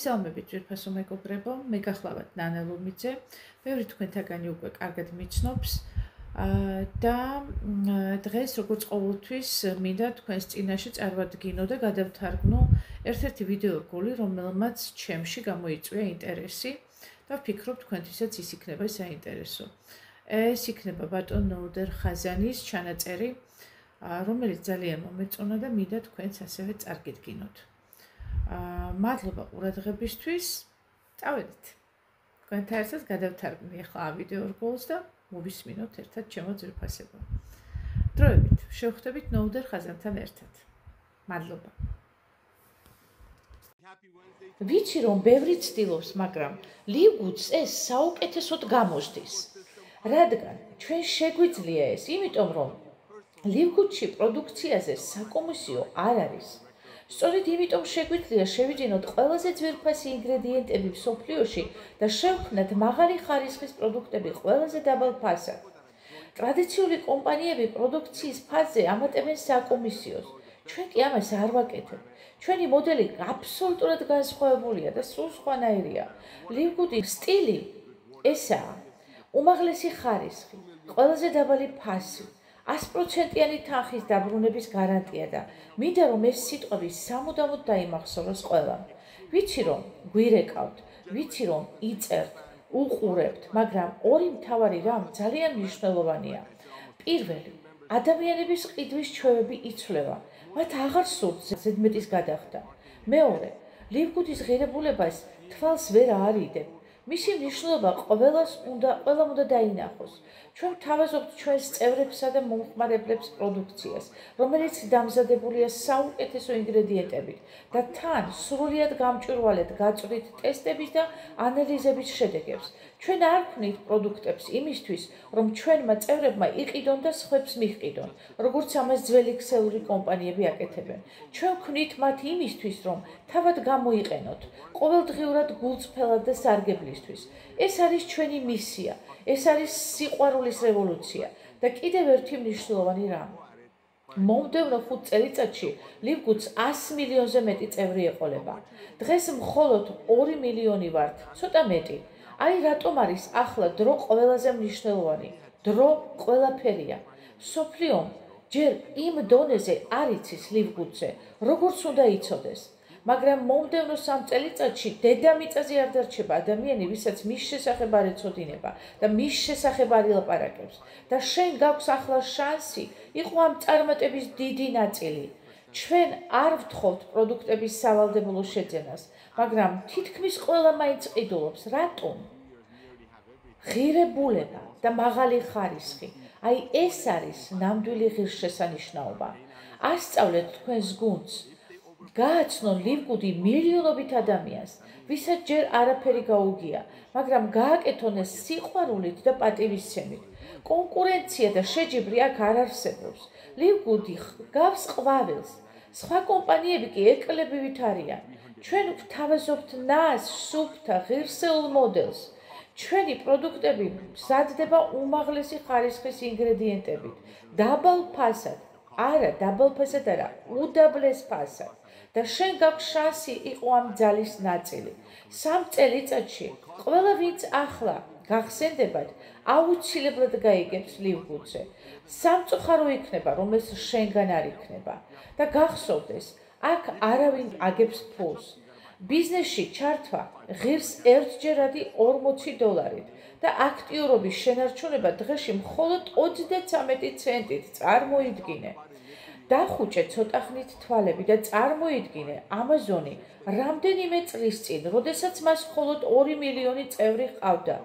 მოგესალმებით ძვირფასო მეგობრებო, მე გახლავართ ნანა ლომიძე. ბევრი თქვენთაგანი უკვე კარგად მიცნობს და დღეს როგორც ყოველთვის მინდა თქვენს წინაშე წარვადგინო და გადავთარგმნო ერთ-ერთი ვიდეო რგოლი, რომელმაც ჩემში გამოიწვია ინტერესი და ვფიქრობ თქვენთვისაც ის იქნება საინტერესო. ეს იქნება ბატონ ნოუდერ ხაზანის ჩანაწერი, რომელიც ძალიან მომეწონა და მინდა თქვენს ასევე წარგედგინოთ. მადლობა ყურადღებისთვის. წავედით. თქვენთან ერთად გადავთარგმნი ახლა ამ ვიდეო რგოლს და მოვისმინოთ ერთად ჩემო ძვირფასებო. დროებით შევხვდებით ნოუდერ ხაზანთან ერთად. მადლობა. ვიცი რომ ბევრი ცდილობს, მაგრამ ლივგუდს ეს საუკეთესოდ გამოსდის. რადგან ჩვენ შეგვიძლია ეს, იმიტომ რომ ლივგუდში პროდუქციაზე საკომისიო არ არის. სწორედ იმიტომ შეგვიძლია შევიძინოთ ყველაზე ძვირფასი ინგრედიენტები მსოფლიოში და შევქმნათ მაღალი ხარისხის პროდუქტები ყველაზე დაბალ ფასად. ტრადიციული კომპანიები პროდუქციის ფაზზე ამატებენ საკომისიოს. ჩვენ კი ამას არ ვაკეთებთ. ჩვენი მოდელი აბსოლუტურად განსხვავებულია და სულ სხვანაირია. ლივგუდის სტილი ესაა: უმაღლესი ხარისხი, ყველაზე დაბალი ფასი, 100%-იანი თანხის დაბრუნების გარანტია და მინდა რომ ეს სიტყვები სამუდამოდ დაიმახსოვროს ყველამ. ვიცი რომ გვირეკავთ, ვიცი რომ იწერთ, უყურებთ, მაგრამ ორი მთავარი რამ ძალიან მნიშვნელოვანია. პირველი, ადამიანების ყიდვის ჩვევები იცვლება, მათ აღარ სურთ ზედმეტის გადახდა. მეორე, ლივგუდის ღირებულებას თვალს ვერ აარიდებ. მისი მნიშვნელობა ყველამ უნდა დაინახოს. ჩვენ ვთავაზობთ ჩვენს წევრებსა და მომხმარებლებს პროდუქციას, რომელიც დამზადებულია საუკეთესო ინგრედიენტებით და თან სრულიად გამჭვირვალედ გაწვდით ტესტების და ანალიზების შედეგებს. ჩვენ არ ვქმნით პროდუქტებს იმისთვის, რომ ჩვენმა წევრებმა იყიდონ და სხვებს მიჰყიდონ, როგორც ამას ძველი ქსელური კომპანიები აკეთებენ. ჩვენ ვქმნით მათ იმისთვის, რომ თავად გამოიყენოთ, ყოველდღიურად გულწრფელად და სარგებლისთვის. ეს არის ჩვენი მისია, ეს არის სიყვარულის რევოლუცია და კიდევ ერთი მნიშვნელოვანი რამ. მომდევნო 5 წელიწადში ლივგუდს 100 მილიონზე მეტი წევრი ეყოლება. დღეს მხოლოდ 2 მილიონი ვართ, ცოტა მეტი. აი რატომ არის ახლა დრო ყველაზე მნიშვნელოვანი. დრო ყველაფერია. მსოფლიომ ჯერ იმ დონეზე არ იცის ლივგუდზე, როგორც უნდა იცოდეს. მაგრამ მომდევნო 3 წელიწადში დედამიწაზე არ დარჩება ადამიანი, ვისაც მის შესახებ არ ეცოდინება და მის შესახებ არ ილაპარაკებს. და შენ გაქვს ახლა შანსი იყო ამ წარმატების დიდი ნაწილი. ჩვენ არ ვთხოვთ პროდუქტების სავალდებულო შეძენას, მაგრამ თითქმის ყველა მაინც ყიდულობს. რატომ? ღირებულება და მაღალი ხარისხი. აი ეს არის ნამდვილი ღირსშესანიშნაობა. ასწავლეთ თქვენს გუნდს. გააცნონ ლივგუდი მილიონობით ადამიანს, ვისაც ჯერ არაფერი გაუგია, მაგრამ გააკეთონ ეს სიყვარულით და პატივისცემით. კონკურენცია და შეჯიბრი აქ არ არსებობს. ლივგუდი გავს ყვავილს, სხვა კომპანიები კი ეკლებივით არიან. ჩვენ ვთავაზობთ ნას, სუფთა, ღირსეულ მოდელს. ჩვენი პროდუქტები მზადდება უმაღლესი ხარისხის ინგრედიენტებით, დაბალ ფასად. არა, დაბალ ფასად არა, უდაბლეს ფასად. და შენ გაქვს შანსი იყო ამ ძალის ნაწილი. 3 წელიწადში ყველა ვინც ახლა გახსენდებათ, აუცილებლად გაიგებს ლივგუდზე. სამწუხარო იქნება, რომ ეს შენგან არ იქნება. და გახსოვდეს, აქ არავინ აგებს ფულს. ბიზნესში ჩართვა ღირს ერთჯერადი $40 და აქტიურობის შენარჩუნება დღეში მხოლოდ 33 ცენტით წარმოიდგინე. დახუჭე ცოტა ხნით თვალები და წარმოიდგინე ამაზონი რამდენიმე წლის წინ, როდესაც მას მხოლოდ 2 მილიონი წევრი ჰყავდა.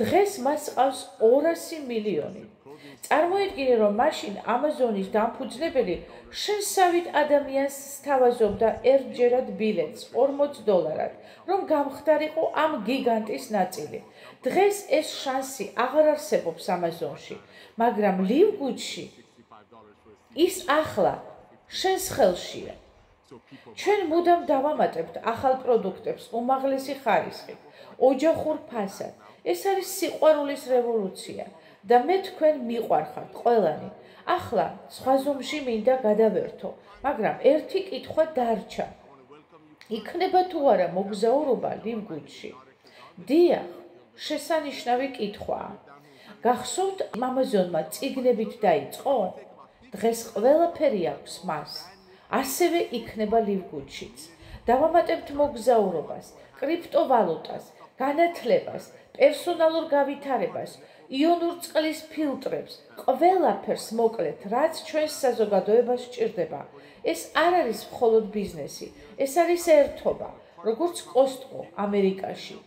დღეს მას ჰყავს 200 მილიონი. წარმოიდგინე, რომ მაშინ ამაზონის დამფუძნებელი შენსავით ადამიანს სთავაზობდა ერთჯერად ბილეთს $40, რომ გამხდარიყო ამ გიგანტის ნაწილი. დღეს ეს შანსი აღარ არსებობს ამაზონში, მაგრამ ლივგუდში ის ახლა შენს ხელშია. ჩვენ მუდამ დავამატებთ ახალ პროდუქტებს უმაღლესი ხარისხით, ოჯახურ ფასად. ეს არის სიყვარულის რევოლუცია და მე თქვენ მიყვარხართ ყველანი. ახლა სხვა ზომში მინდა გადავერთო, მაგრამ ერთი კითხვა დარჩა. იქნება თუ არა მოგზაურობა ლივგუთში? დიახ, შესანიშნავი კითხვაა. გახსოვთ ამაზონმა წიგნებით დაიწყო? დღეს ყველაფერი აქვს მას. ასევე იქნება ლივგუთშიც. დავამატებთ მოგზაურობას, კრიპტოვალუტას, განათლებას, პერსონალურ გავითარებას, იონურ წყლის ფილტრებს, ყველაფერს მოკლედ, რაც ჩვენს საზოგადოებას სჭირდება. ეს არ არის მხოლოდ ბიზნესი, ეს არის ერთობა, როგორც Costco ამერიკაში.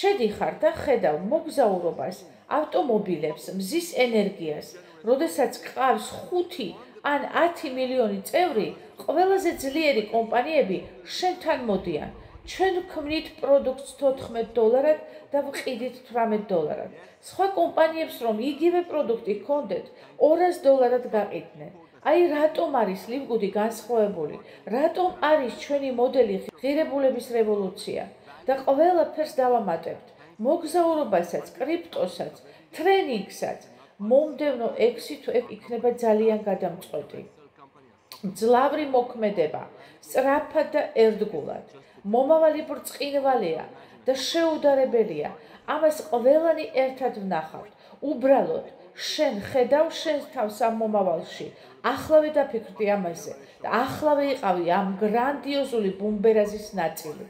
შედიხარ და ხედავ მოგზაურობას, ავტომობილებს, მზის ენერგიას, როდესაც გყავს 5 ან 10 მილიონი წევრი, ყველაზე ძლიერი კომპანიები შენთან მოდიან. ჩვენ ვქმნით პროდუქტს $14 და ვყიდით $18. სხვა კომპანიებს რომ იგივე პროდუქტი ჰქონდეთ, $200 გაყიდნენ. აი რატომ არის ლივგუთი განსხვავებული? რატომ არის ჩვენი მოდელი ღირებულების რევოლუცია? და ყველაფერს დავამატებთ. მოგზაურობასაც, კრიპტოსაც, ტრენინგსაც, მომდევნო 6 თვე იქნება ძალიან გადამწყვეტი. მძლავრი მოქმედება, სწრაფად და ერთგულად. მომავალი ბრწყინვალეა და შეუდარებელია. ამას ყველანი ერთად ვნახავთ. უბრალოდ შენ ხედავ შენს თავს ამ მომავალში. ახლავე დაფიქრდი ამაზე და ახლავე იყავი ამ გრანდიოზული ბუმბერაზის ნაწილი.